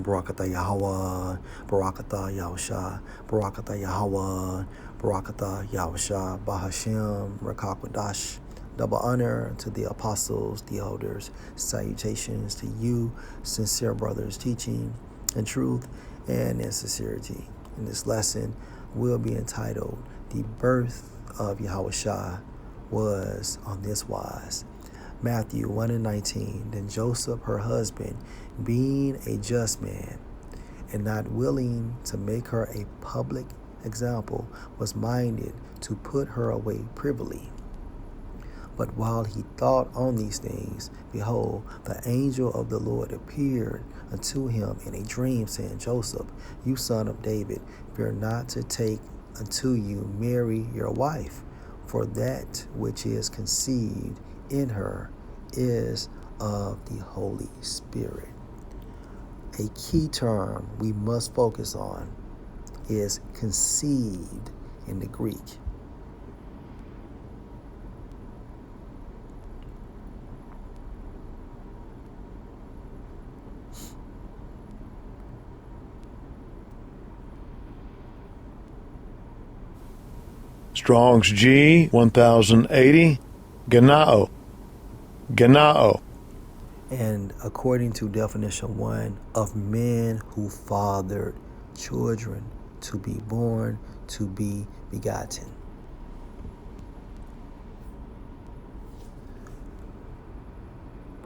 Barakatah Yahweh, Barakatah Yahusha, Barakatah Yahweh, Barakatah Yahusha, Bahashem, Rakakwadash. Double honor to the apostles, the elders. Salutations to you, sincere brothers, teaching in truth and in sincerity. And this lesson will be entitled, The Birth of Yahawashi Was on This Wise. Matthew 1:19. Then Joseph, her husband, being a just man, and not willing to make her a public example, was minded to put her away privily. But while he thought on these things, behold, the angel of the Lord appeared unto him in a dream, saying, Joseph, you son of David, fear not to take unto you Mary your wife, for that which is conceived in her is of the Holy Spirit. A key term we must focus on is conceived in the Greek. Strong's G 1080, Ganao. And according to definition 1, of men who fathered children, to be born, to be begotten.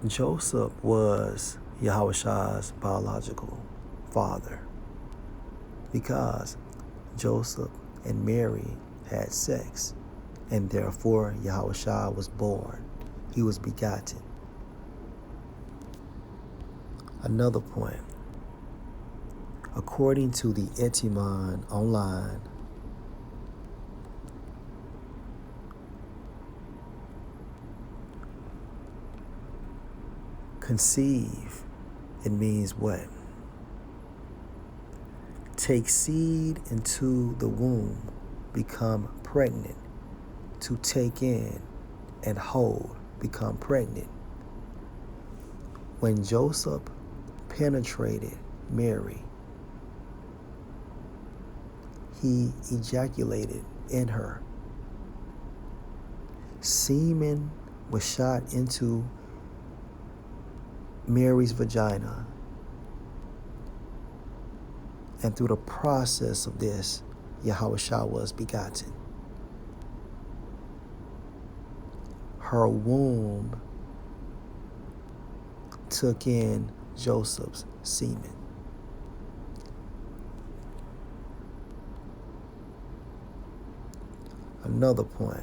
Joseph was Yahawashi's biological father because Joseph and Mary had sex, and therefore Yahawashi was born. He was begotten. Another point. According to the Etymon online, conceive, it means what? Take seed into the womb, become pregnant, to take in and hold, become pregnant. When Joseph penetrated Mary, he ejaculated in her. Semen was shot into Mary's vagina, and through the process of this, Yahawashi was begotten. Her womb took in Joseph's semen. Another point.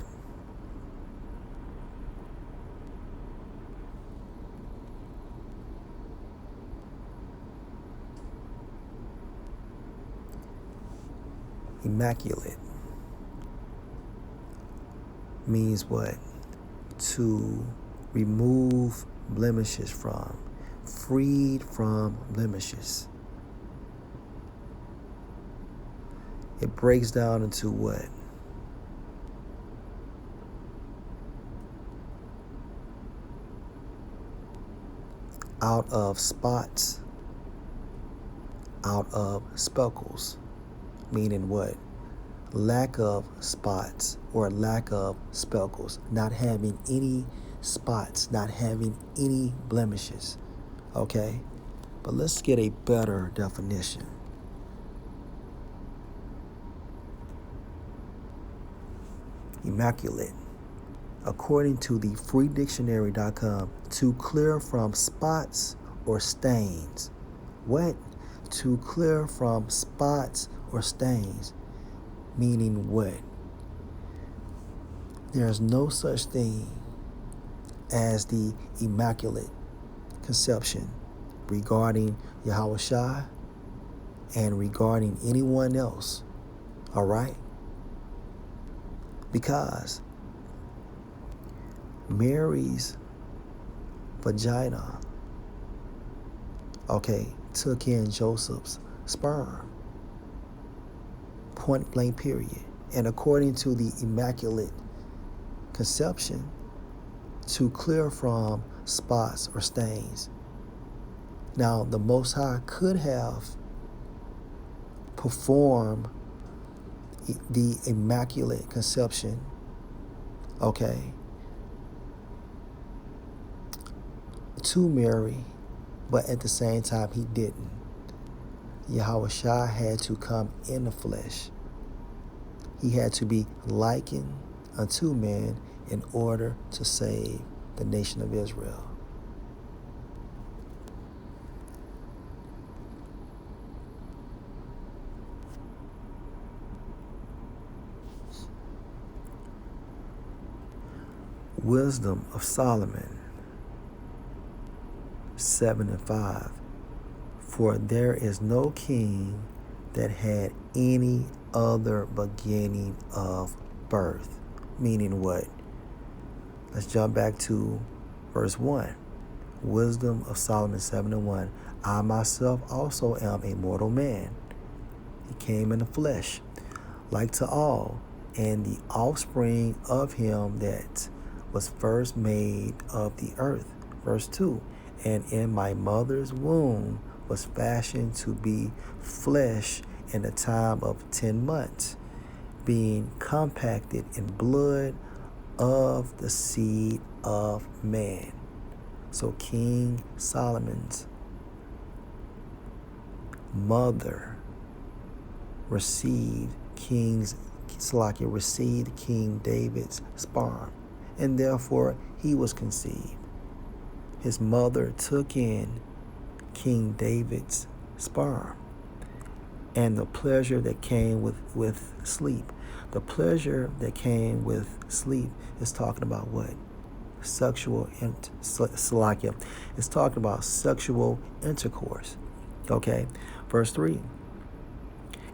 Immaculate means what? To remove blemishes from, freed from blemishes. It breaks down into what? Out of spots, out of speckles, meaning what? Lack of spots or lack of speckles, not having any spots, not having any blemishes. Okay? But let's get a better definition. Immaculate. According to the freedictionary.com, to clear from spots or stains. What? To clear from spots or stains. Meaning what? There's no such thing as the Immaculate Conception regarding Yahawashi and regarding anyone else. All right? Because Mary's vagina, took in Joseph's sperm. Point blank period. And according to the Immaculate Conception, to clear from spots or stains, Now, the Most High could have performed the Immaculate Conception, okay, to Mary, but at the same time, he didn't. YAHAWASHI had to come in the flesh. He had to be likened unto man in order to save the nation of Israel. Wisdom of Solomon 7:5. For there is no king that had any other beginning of birth. Meaning what? Let's jump back to verse 1. Wisdom of Solomon 7:1. I myself also am a mortal man. He came in the flesh, like to all, and the offspring of him that was first made of the earth. Verse 2. And in my mother's womb was fashioned to be flesh in the time of 10 months, being compacted in blood of the seed of man. So King Solomon's mother received King David's sperm, and therefore he was conceived. His mother took in King David's sperm, and the pleasure that came with sleep. The pleasure that came with sleep is talking about what? Sexual It's talking about sexual intercourse. Okay? Verse 3.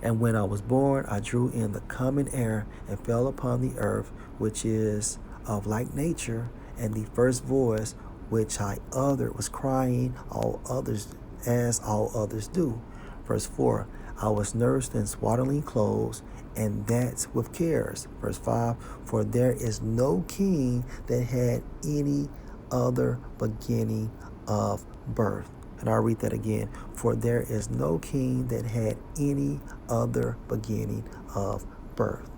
And when I was born, I drew in the common air and fell upon the earth, which is of like nature, and the first voice which I uttered was crying as all others do. Verse 4. I was nursed in swaddling clothes, and that with cares. Verse 5. For there is no king that had any other beginning of birth. And I'll read that again. For there is no king that had any other beginning of birth.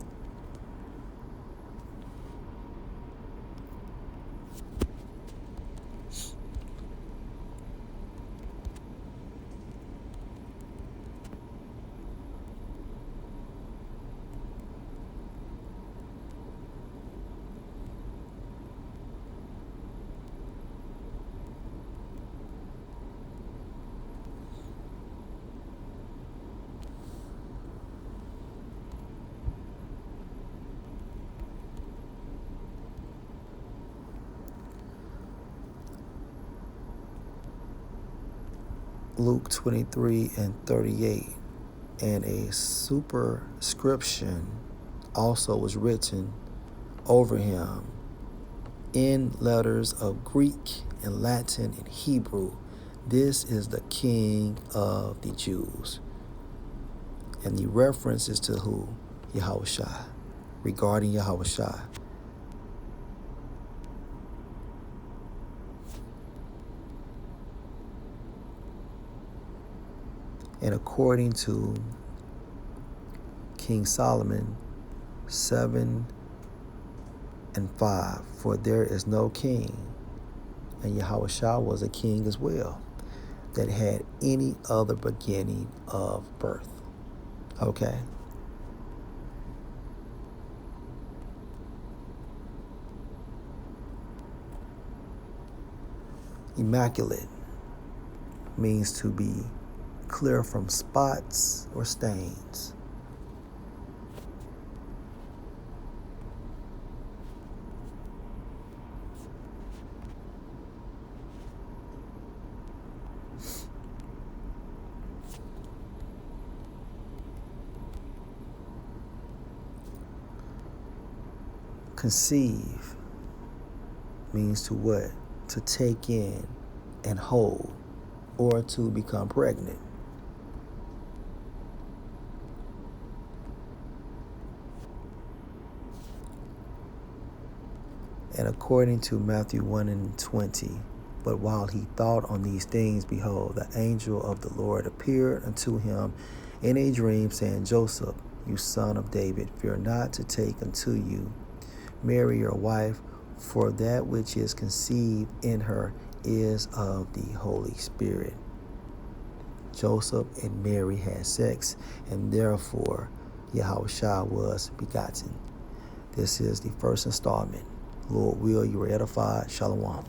Luke 23:38, and a superscription also was written over him in letters of Greek and Latin and Hebrew. This is the King of the Jews. And the reference is to who? YAHAWASHI. Regarding YAHAWASHI. And according to King Solomon 7:5, for there is no king, and YAHAWASHI was a king as well, that had any other beginning of birth. Okay? Immaculate means to be clear from spots or stains. Conceive means to what? To take in and hold, or to become pregnant. And according to Matthew 1:20, But while he thought on these things, behold, the angel of the Lord appeared unto him in a dream, saying, Joseph, you son of David, fear not to take unto you Mary your wife, for that which is conceived in her is of the Holy Spirit. Joseph and Mary had sex, and therefore YAHAWASHI was begotten. This is the first installment. Lord will, you were edified. Shalom.